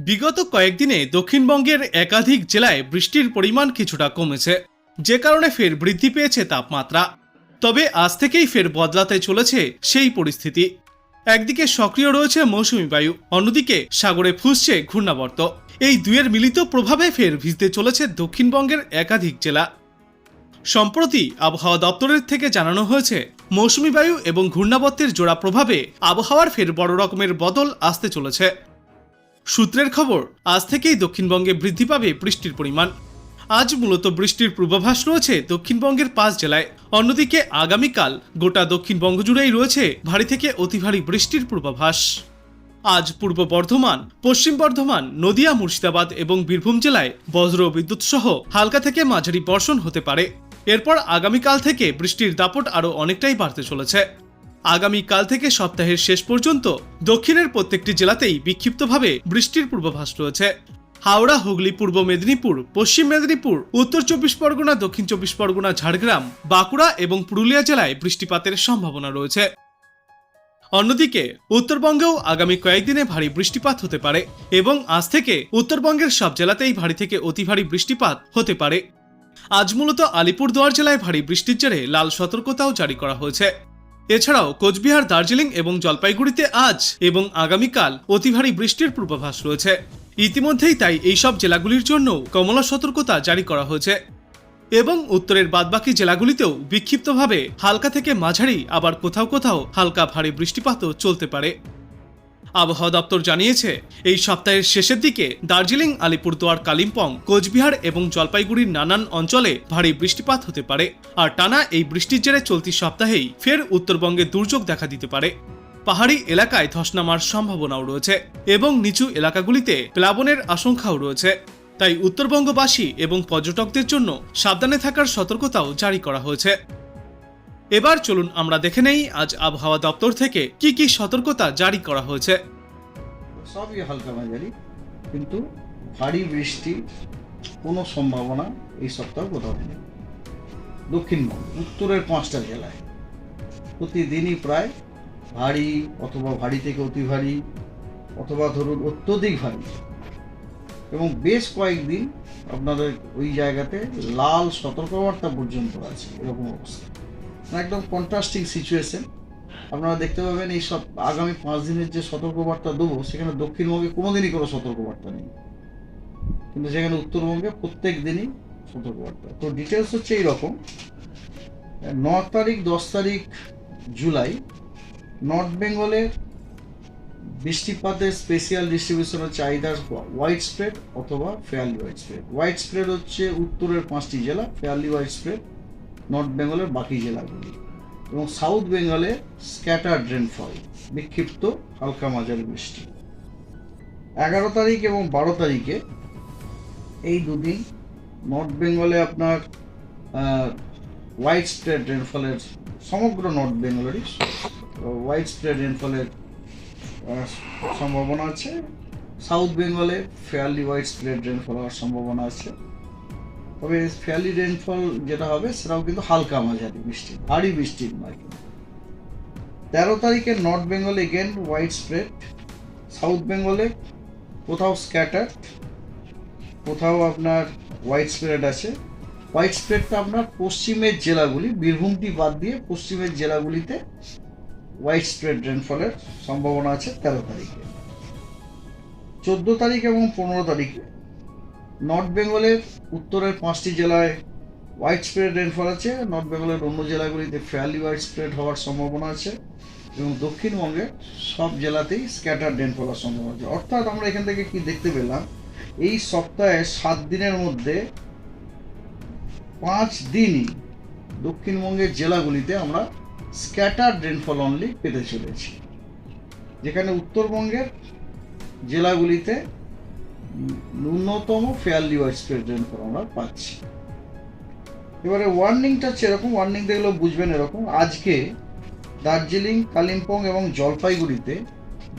বিগত কয়েকদিনে দক্ষিণবঙ্গের একাধিক জেলায় বৃষ্টির পরিমাণ কিছুটা কমেছে, যে কারণে ফের বৃদ্ধি পেয়েছে তাপমাত্রা। তবে আজ থেকেই ফের বদলাতে চলেছে সেই পরিস্থিতি। একদিকে সক্রিয় রয়েছে মৌসুমী বায়ু, অন্যদিকে সাগরে ফুঁসছে ঘূর্ণাবর্ত। এই দুয়ের মিলিত প্রভাবে ফের ভিজতে চলেছে দক্ষিণবঙ্গের একাধিক জেলা। সম্প্রতি আবহাওয়া দপ্তরের থেকে জানানো হয়েছে, মৌসুমী বায়ু এবং ঘূর্ণাবর্তের জোড়া প্রভাবে আবহাওয়ার ফের বড় রকমের বদল আসতে চলেছে। সূত্রের খবর, আজ থেকেই দক্ষিণবঙ্গে বৃদ্ধি পাবে বৃষ্টির পরিমাণ। আজ মূলত বৃষ্টির পূর্বাভাস রয়েছে দক্ষিণবঙ্গের 5 জেলায়। অন্যদিকে আগামীকাল গোটা দক্ষিণবঙ্গ জুড়েই রয়েছে ভারী থেকে অতি ভারী বৃষ্টির পূর্বাভাস। আজ পূর্ব বর্ধমান, পশ্চিম বর্ধমান, নদিয়া, মুর্শিদাবাদ এবং বীরভূম জেলায় বজ্র বিদ্যুৎ সহ হালকা থেকে মাঝারি বর্ষণ হতে পারে। এরপর আগামীকাল থেকে বৃষ্টির দাপট আরও অনেকটাই বাড়তে চলেছে। আগামীকাল থেকে সপ্তাহের শেষ পর্যন্ত দক্ষিণের প্রত্যেকটি জেলাতেই বিক্ষিপ্তভাবে বৃষ্টির পূর্বাভাস রয়েছে। হাওড়া, হুগলি, পূর্ব মেদিনীপুর, পশ্চিম মেদিনীপুর, উত্তর 24 পরগনা, দক্ষিণ 24 পরগনা, ঝাড়গ্রাম, বাঁকুড়া এবং পুরুলিয়া জেলায় বৃষ্টিপাতের সম্ভাবনা রয়েছে। অন্যদিকে উত্তরবঙ্গেও আগামী কয়েকদিনে ভারী বৃষ্টিপাত হতে পারে এবং আজ থেকে উত্তরবঙ্গের সব জেলাতেই ভারী থেকে অতি ভারী বৃষ্টিপাত হতে পারে। আজ মূলত আলিপুরদুয়ার জেলায় ভারী বৃষ্টির জেরে লাল সতর্কতাও জারি করা হয়েছে। এছাড়াও কোচবিহার, দার্জিলিং এবং জলপাইগুড়িতে আজ এবং আগামীকাল অতি ভারী বৃষ্টির পূর্বাভাস রয়েছে। ইতিমধ্যেই তাই এইসব জেলাগুলির জন্য কমলা সতর্কতা জারি করা হয়েছে এবং উত্তরের বাদবাকি জেলাগুলিতেও বিক্ষিপ্তভাবে হালকা থেকে মাঝারি, আবার কোথাও কোথাও হালকা ভারী বৃষ্টিপাতও চলতে পারে। আবহাওয়া দপ্তর জানিয়েছে, এই সপ্তাহের শেষের দিকে দার্জিলিং, আলিপুরদুয়ার, কালিম্পং, কোচবিহার এবং জলপাইগুড়ির নানান অঞ্চলে ভারী বৃষ্টিপাত হতে পারে। আর টানা এই বৃষ্টির জেরে চলতি সপ্তাহেই ফের উত্তরবঙ্গে দুর্যোগ দেখা দিতে পারে। পাহাড়ি এলাকায় ধস নামার সম্ভাবনাও রয়েছে এবং নিচু এলাকাগুলিতে প্লাবনের আশঙ্কাও রয়েছে। তাই উত্তরবঙ্গবাসী এবং পর্যটকদের জন্য সাবধানে থাকার সতর্কতাও জারি করা হয়েছে। এবার চলুন আমরা দেখে নেই আজ আবহাওয়া দপ্তর থেকে কি কি সতর্কতা জারি করা হয়েছে। সবই হালকা মাঝারি, কিন্তু ভারী বৃষ্টি কোনো সম্ভাবনা এই সপ্তাহ কোথাও নেই। দক্ষিণবঙ্গ উত্তরের 5টা জেলায় প্রতিদিনই প্রায় ভারী অথবা ভারী থেকে অতি ভারী অথবা ধরুন অত্যধিক ভারী, এবং বেশ কয়েকদিন আপনাদের ওই জায়গাতে লাল সতর্কবার্তা পর্যন্ত আছে। এরকম অবস্থা, একদম কন্ট্রাস্টিং সিচুয়েশন আপনারা দেখতে পাবেন। এই সব আগামী 5 দিনের যে সতর্কবার্তা দেবো, সেখানে দক্ষিণবঙ্গে কোনোদিনই কোনো সতর্কবার্তা নেই, কিন্তু সেখানে উত্তরবঙ্গে প্রত্যেক দিনই সতর্কবার্তা। তো ডিটেলস হচ্ছে এইরকম: 9 তারিখ 10 তারিখ জুলাই নর্থ বেঙ্গলে বৃষ্টিপাতের স্পেশাল ডিস্ট্রিবিউশন হচ্ছে আইদার হোয়াইট স্প্রেড অথবা fairly white spread. White spread হচ্ছে উত্তরের 5টি জেলা, ফেয়ারলি হোয়াইট স্প্রেড নর্থ বেঙ্গলের বাকি জেলাগুলি, এবং সাউথ বেঙ্গলে স্ক্যাটার্ড রেনফল, বিক্ষিপ্ত হালকা মাঝারি বৃষ্টি। 11 তারিখ এবং 12 তারিখে এই দুদিন নর্থ বেঙ্গলে আপনার হোয়াইট স্প্রেড রেনফলের, সমগ্র নর্থ বেঙ্গলেরই হোয়াইট স্প্রেড রেনফলের সম্ভাবনা আছে। সাউথ বেঙ্গলে ফেয়ারলি হোয়াইট স্প্রেড রেনফল হওয়ার সম্ভাবনা আছে, তবে ফেয়ারলি রেনফল যেটা হবে সেটাও কিন্তু হালকা মাঝারি বৃষ্টি, ভারী বৃষ্টির নয়। 13 তারিখে নর্থ বেঙ্গলে এগেন হোয়াইট স্প্রেড, সাউথ বেঙ্গলে কোথাও স্ক্যাটার্ড, কোথাও আপনার হোয়াইট স্প্রেড আছে। হোয়াইট স্প্রেডটা আপনার পশ্চিমের জেলাগুলি, বীরভূমটি বাদ দিয়ে পশ্চিমের জেলাগুলিতে হোয়াইট স্প্রেড রেনফলের সম্ভাবনা আছে 13 তারিখে। 14 তারিখ এবং 15 তারিখে নর্থ বেঙ্গলের উত্তরের 5টি জেলায় হোয়াইট স্প্রেড রেনফল আছে, নর্থ বেঙ্গলের অন্য জেলাগুলিতে ফেয়ারলি হোয়াইট স্প্রেড হওয়ার সম্ভাবনা আছে, এবং দক্ষিণবঙ্গের সব জেলাতেই স্ক্যাটার্ড রেনফল হওয়ার সম্ভাবনা আছে। অর্থাৎ আমরা এখান থেকে কি দেখতে পেলাম, এই সপ্তাহে 7 দিনের মধ্যে 5 দিনই দক্ষিণবঙ্গের জেলাগুলিতে আমরা স্ক্যাটার্ড রেনফল অনলি পেতে চলেছি, যেখানে উত্তরবঙ্গের জেলাগুলিতে ন্যূনতম ফেয়ারলি হোয়াইট স্প্রেড রেনফল আমরা পাচ্ছি। এবারে ওয়ার্নিংটা হচ্ছে এরকম, ওয়ার্নিং দেখলেও বুঝবেন এরকম: আজকে দার্জিলিং, কালিম্পং এবং জলপাইগুড়িতে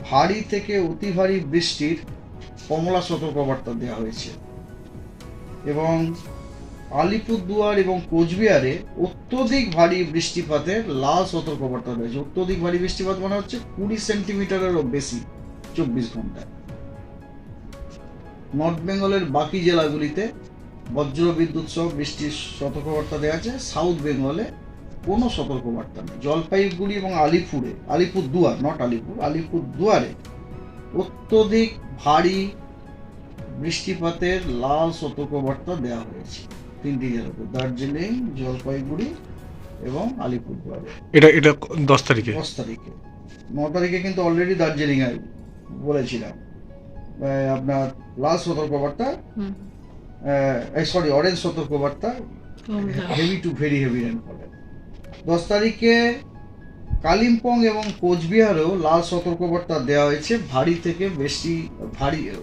ভারী থেকে অতি ভারী বৃষ্টির কমলা সতর্কবার্তা দেওয়া হয়েছে, এবং আলিপুরদুয়ার এবং কোচবিহারে অত্যধিক ভারী বৃষ্টিপাতের লাল সতর্কবার্তা রয়েছে। অত্যধিক ভারী বৃষ্টিপাত মানে হচ্ছে 20 সেন্টিমিটারেরও বেশি 24 ঘন্টায়। নর্থ বেঙ্গলের বাকি জেলাগুলিতে বজ্র বিদ্যুৎ সহ বৃষ্টির সতর্কবার্তা দেওয়া আছে। সাউথ বেঙ্গলে কোনো সতর্কবার্তা নেই। জলপাইগুড়ি এবং আলিপুরদুয়ার, নট আলিপুর, আলিপুরদুয়ারে অত্যধিক ভারী বৃষ্টিপাতের লাল সতর্কবার্তা দেওয়া হয়েছে তিনটি জেলাতে, দার্জিলিং, জলপাইগুড়ি এবং আলিপুরদুয়ারে। এটা 10 তারিখে। 10 তারিখে। 9 তারিখে কিন্তু অলরেডি দার্জিলিং এ বলেছিলাম আপনার লাল সতর্কবার্তা, অরেঞ্জ সতর্কবার্তা, হেভি টু ভেরি হেভি রেনফলের। 10 তারিখে কালিম্পং এবং কোচবিহারেও লাল সতর্কবার্তা দেওয়া হয়েছে ভারী থেকে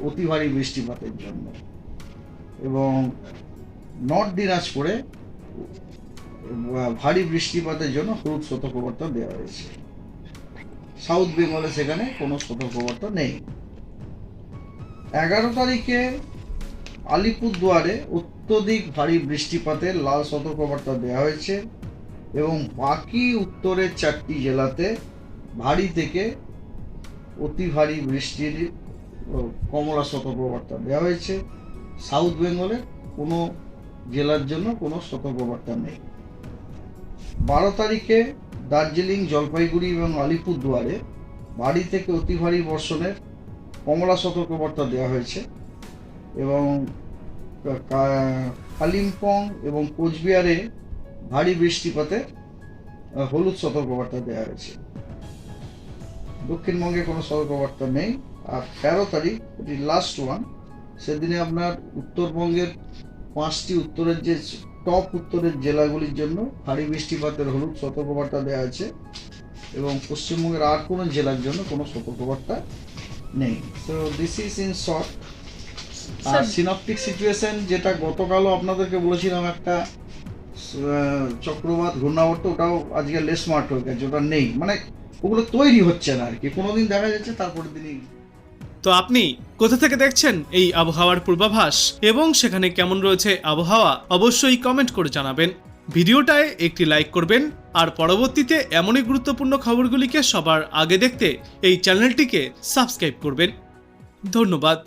অতি ভারী বৃষ্টিপাতের জন্য। এবং নর্থ দিনাজপুরে ভারী বৃষ্টিপাতের জন্য হলুদ সতর্কবার্তা দেওয়া হয়েছে। সাউথ বেঙ্গলে সেখানে কোনো সতর্কবার্তা নেই। 11 তারিখে আলিপুরদুয়ারে অত্যধিক ভারী বৃষ্টিপাতের লাল সতর্কবার্তা দেওয়া হয়েছে এবং বাকি উত্তরের 4টি জেলাতে ভারী থেকে অতি ভারী বৃষ্টির কমলা সতর্কবার্তা দেওয়া হয়েছে। সাউথ বেঙ্গলে কোনো জেলার জন্য কোনো সতর্কবার্তা নেই। 12 তারিখে দার্জিলিং, জলপাইগুড়ি এবং আলিপুরদুয়ারে ভারী থেকে অতি ভারী বর্ষণের কমলা সতর্কবার্তা দেওয়া হয়েছে এবং কালিম্পং এবং কোচবিহারে ভারী বৃষ্টিপাতে হলুদ সতর্কবার্তা দেওয়া হয়েছে। দক্ষিণবঙ্গে কোনো সতর্কবার্তা নেই। আর 13 তারিখ, এটি লাস্ট ওয়ান, সেদিনে আপনার উত্তরবঙ্গের 5টি উত্তরের যে টপ উত্তরের জেলাগুলির জন্য ভারী বৃষ্টিপাতের হলুদ সতর্কবার্তা দেওয়া আছে এবং পশ্চিমবঙ্গের আর কোনো জেলার জন্য কোনো সতর্কবার্তা নেই। তো দিস ইজ ইন শর্ট। আর সিনপটিক সিচুয়েশন যেটা গতকালও আপনাদেরকে বলেছিলাম, একটা চক্রবাত ঘূর্ণাবর্ত, ওটাও আজকে লেস মার্ট হয়ে গেছে, ওটা নেই, মানে ওগুলো তৈরি হচ্ছে না আর কি, কোনোদিন দেখা যাচ্ছে তারপরের দিনই। তো আপনি কোথা থেকে দেখছেন এই আবহাওয়ার পূর্বাভাস এবং সেখানে কেমন রয়েছে আবহাওয়া, অবশ্যই কমেন্ট করে জানাবেন। ভিডিওটায় একটি লাইক করবেন আর পরবর্তীতে এমনই গুরুত্বপূর্ণ খবরগুলিকে সবার আগে দেখতে এই চ্যানেলটিকে সাবস্ক্রাইব করবেন। ধন্যবাদ।